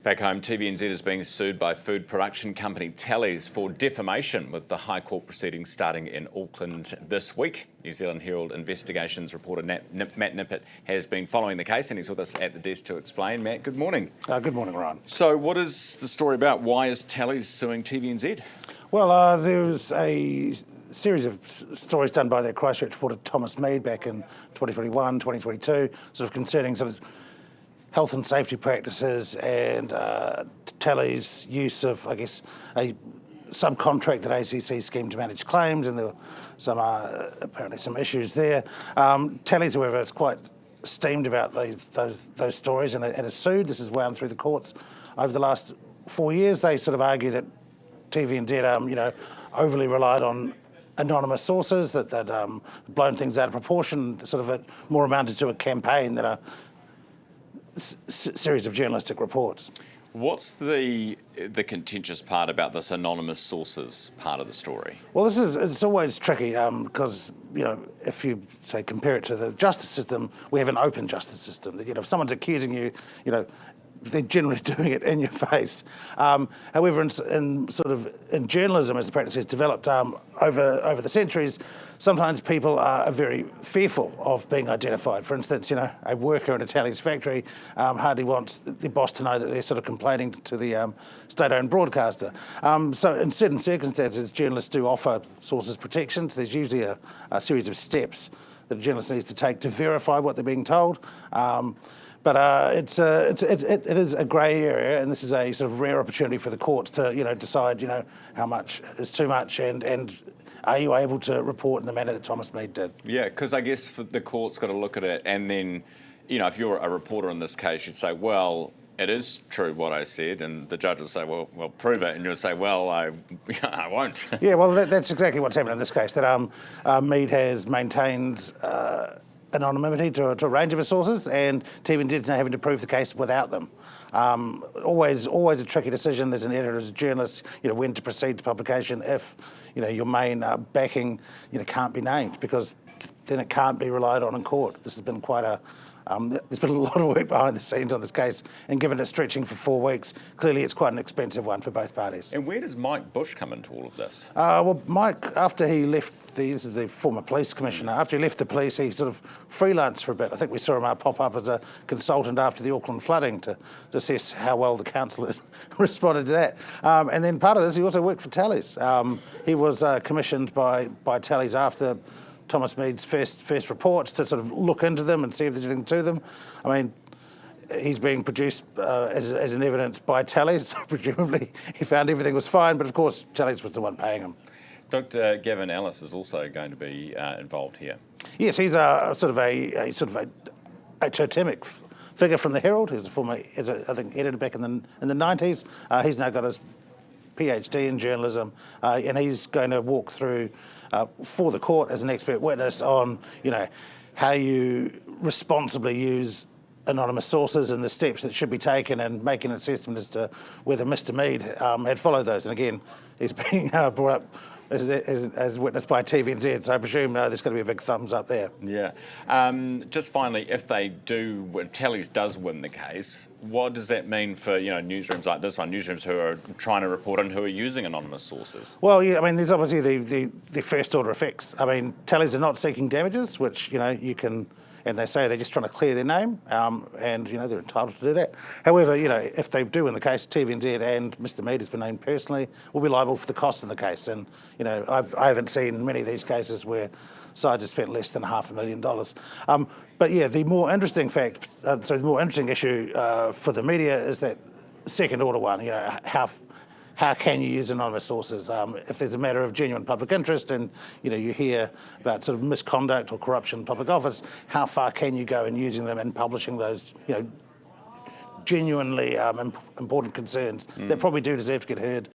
Back home, TVNZ is being sued by food production company Talley's for defamation, with the High Court proceedings starting in Auckland this week. New Zealand Herald Investigations reporter Matt Nippert has been following the case, and he's with us at the desk to explain. Matt, good morning. Good morning, Ryan. So what is the story about? Why is Talley's suing TVNZ? Well, there was a series of stories done by their Christchurch reporter Thomas Mead back in 2021, 2022, sort of concerning health and safety practices and Talley's use of, I guess, a subcontracted ACC scheme to manage claims, and there were some apparently some issues there. Talley's, however, is quite steamed about those stories and is sued. This has wound through the courts over the last 4 years. They sort of argue that TVNZ, overly relied on anonymous sources, that they'd blown things out of proportion, it more amounted to a campaign than a series of journalistic reports. What's the contentious part about this anonymous sources part of the story? Well, it's always tricky because, if you say compare it to the justice system, we have an open justice system. If someone's accusing you, they're generally doing it in your face. However, in journalism, as the practice has developed over the centuries, sometimes people are very fearful of being identified. For instance, a worker in a Talley's factory hardly wants the boss to know that they're complaining to the state-owned broadcaster. So in certain circumstances, journalists do offer sources protections. There's usually a series of steps that a journalist needs to take to verify what they're being told. But it is a grey area, and this is a sort of rare opportunity for the courts to decide how much is too much, and are you able to report in the manner that Thomas Mead did? Yeah, because I guess the court's got to look at it, and then if you're a reporter in this case, you'd say, well, it is true what I said, and the judge will say, well, prove it, and you'll say, well, I won't. Yeah, well, that's exactly what's happened in this case. That Mead has maintained anonymity to a range of his sources, and TVNZ's now having to prove the case without them. Always a tricky decision as an editor, as a journalist, when to proceed to publication if your main backing can't be named, because then it can't be relied on in court. This has been quite there's been a lot of work behind the scenes on this case, and given it's stretching for 4 weeks, clearly it's quite an expensive one for both parties. And where does Mike Bush come into all of this? Well, Mike, after he left, this is the former police commissioner, after he left the police, he sort of freelanced for a bit. I think we saw him pop up as a consultant after the Auckland flooding to assess how well the council had responded to that. And then part of this, he also worked for Talley's. He was commissioned by Talley's after Thomas Mead's first reports to sort of look into them and see if there's anything to them. I mean, he's being produced as an evidence by Talley's, so presumably he found everything was fine, but of course Talley's was the one paying him. Dr. Gavin Ellis is also going to be involved here. Yes, he's a totemic figure from the Herald. He was a former, I think, editor back in the 90s. He's now got his PhD in journalism, and he's going to walk through for the court as an expert witness on, how you responsibly use anonymous sources and the steps that should be taken, and make an assessment as to whether Mr. Mead had followed those. And again, he's being brought up as witnessed by TVNZ, so I presume there's going to be a big thumbs up there. Yeah. Just finally, if Talley's does win the case, what does that mean for newsrooms like this one, newsrooms who are trying to report and who are using anonymous sources? Well, yeah, I mean, there's obviously the first order effects. I mean, Talley's are not seeking damages, which you can. And they say they're just trying to clear their name, and they're entitled to do that. However, if they do win the case, TVNZ and Mr. Mead has been named personally, will be liable for the costs of the case. And I haven't seen many of these cases where sides have spent less than $500,000. But yeah, the more interesting issue for the media is that second order one. How can you use anonymous sources? If there's a matter of genuine public interest and you hear about sort of misconduct or corruption in public office, how far can you go in using them and publishing those genuinely important concerns that probably do deserve to get heard